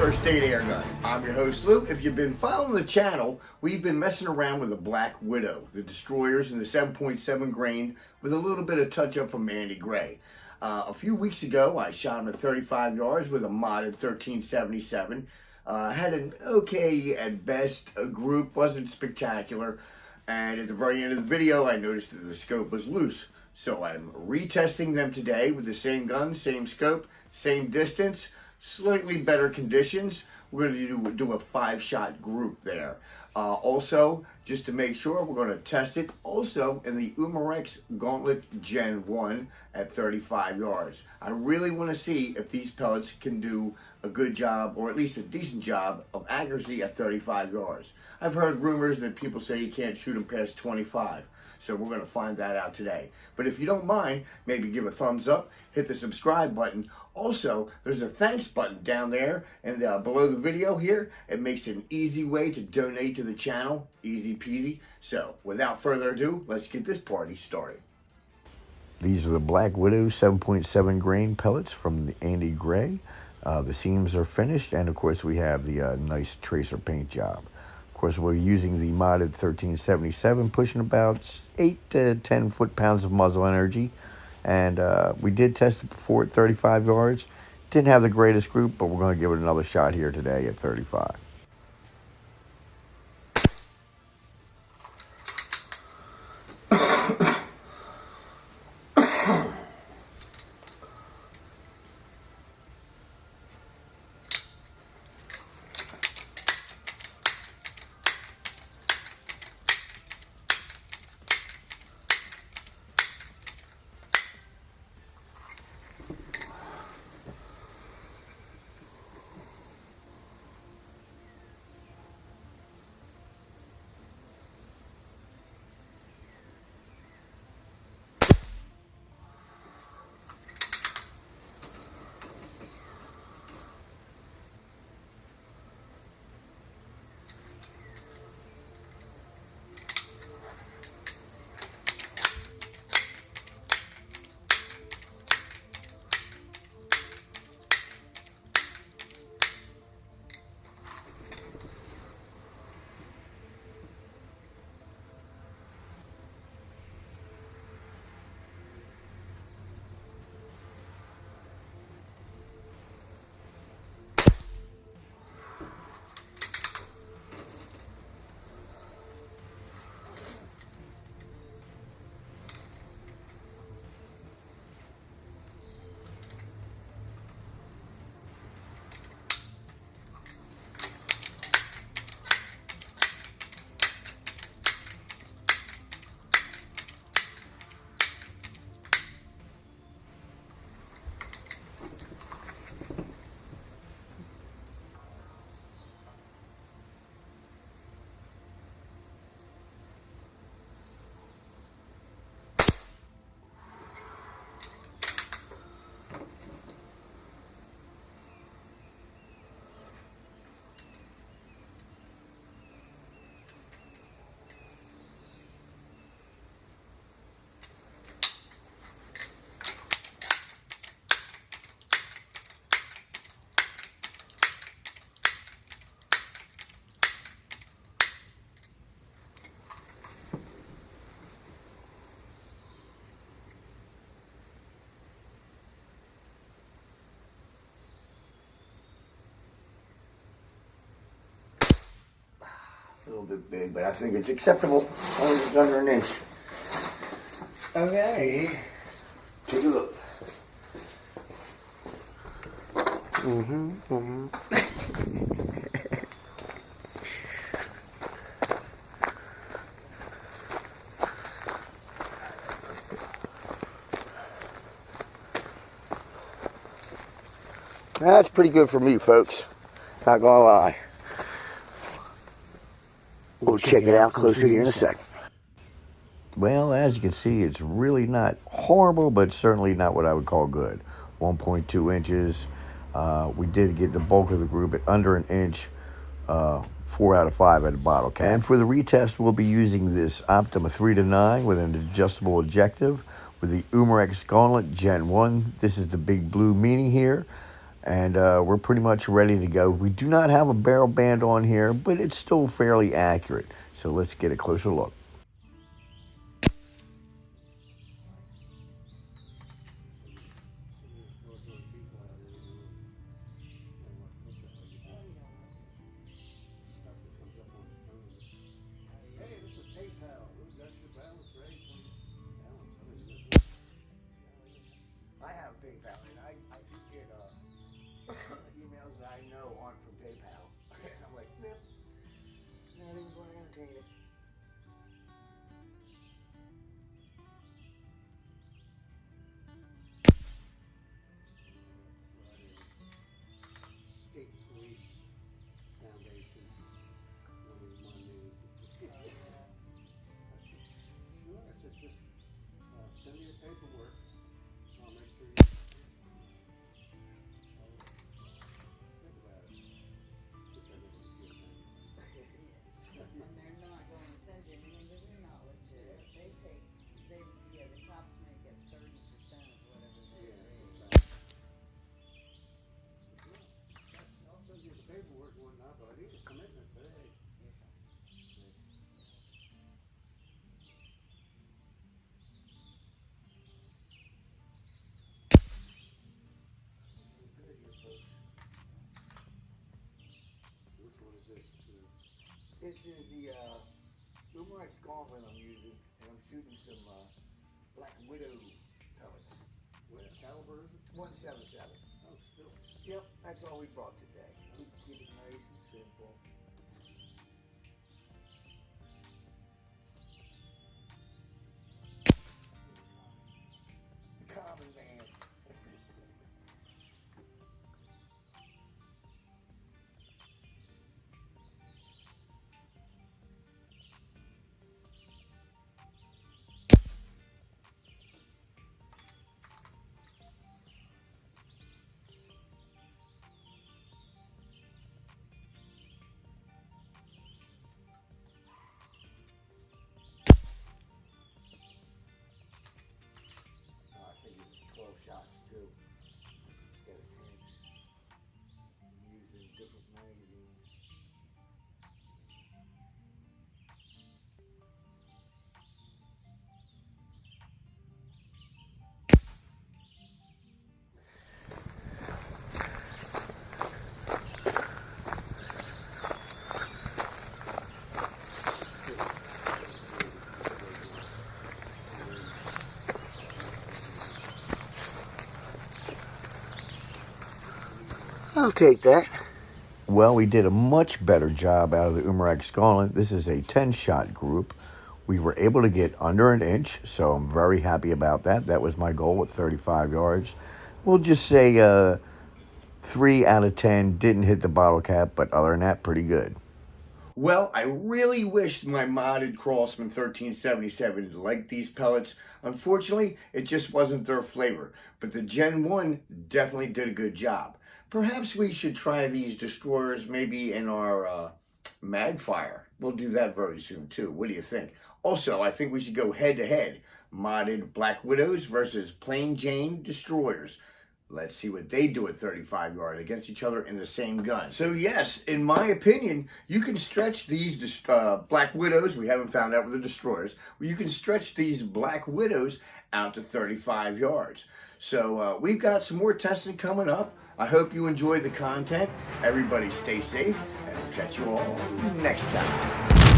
First Aid Airgun. I'm your host Lou. If you've been following the channel, we've been messing around with the Black Widow, the destroyers in the 7.7 grain with a little bit of touch up from Andy Gray. A few weeks ago, I shot him at 35 yards with a modded 1377. Had an okay at best group, wasn't spectacular. And at the very end of the video, I noticed that the scope was loose. So I'm retesting them today with the same gun, same scope, same distance, slightly better conditions. We're going to do a 5-shot group there. Also, just to make sure, we're going to test it also in the UMAREX Gauntlet Gen 1 at 35 yards. I really want to see if these pellets can do a good job, or at least a decent job, of accuracy at 35 yards. I've heard rumors that people say you can't shoot them past 25. So we're going to find that out today. But if you don't mind, maybe give a thumbs up, hit the subscribe button. Also, there's a thanks button down there and below the video here. It makes it an easy way to donate to the channel. Easy peasy. So without further ado, let's get this party started. These are the Black Widow 7.7 grain pellets from the Andy Gray. The seams are finished, and of course we have the nice tracer paint job. Of course, we're using the modded 1377, pushing about 8 to 10 foot-pounds of muzzle energy. And we did test it before at 35 yards. Didn't have the greatest group, but we're going to give it another shot here today at 35. A little bit big, but I think it's acceptable as long as it's under an inch. Okay, take a look. That's pretty good for me, folks. Not gonna lie. We'll check it out closer here in a second. Well, as you can see, it's really not horrible, but certainly not what I would call good. 1.2 inches. We did get the bulk of the group at under an inch. 4 out of 5 at a bottle cap. And for the retest, we'll be using this Optima 3-9 with an adjustable objective with the UMAREX Gauntlet Gen 1. This is the big blue meanie here. And we're pretty much ready to go. We do not have a barrel band on here, but it's still fairly accurate. So let's get a closer look. Hey, this is PayPal. Who got your balance ready for you? I have PayPal, and I do get emails that I know aren't from PayPal. I'm like, nope, not even going to entertain it. State Police Foundation. Sure, I said just send me your paperwork. I'll make sure you think about it. Which I never did. And they're not going to send you anything because they're not legit. The cops may get 30% of whatever they raise. I'll send you the paperwork and whatnot, but I need a commitment today. Which one is this? This is the UMAREX Gauntlet I'm using, and I'm shooting some Black Widow pellets. What caliber is it? 177. Oh, still. Yep, that's all we brought today. Keep it nice and simple. The common man. I think it's 12 shots too, instead of 10. I'm using different magazines. I'll take that. Well, we did a much better job out of the UMAREX Gauntlet. This is a 10-shot group. We were able to get under an inch, so I'm very happy about that. That was my goal at 35 yards. We'll just say 3 out of 10 didn't hit the bottle cap, but other than that, pretty good. Well, I really wish my modded Crosman 1377 liked these pellets. Unfortunately, it just wasn't their flavor. But the Gen 1 definitely did a good job. Perhaps we should try these destroyers maybe in our Magfire. We'll do that very soon too. What do you think? Also, I think we should go head-to-head. Modded Black Widows versus plain Jane destroyers. Let's see what they do at 35 yard against each other in the same gun. So yes, in my opinion, you can stretch these Black Widows. We haven't found out with the destroyers. Well, you can stretch these Black Widows out to 35 yards. So we've got some more testing coming up. I hope you enjoy the content. Everybody stay safe, and we'll catch you all next time.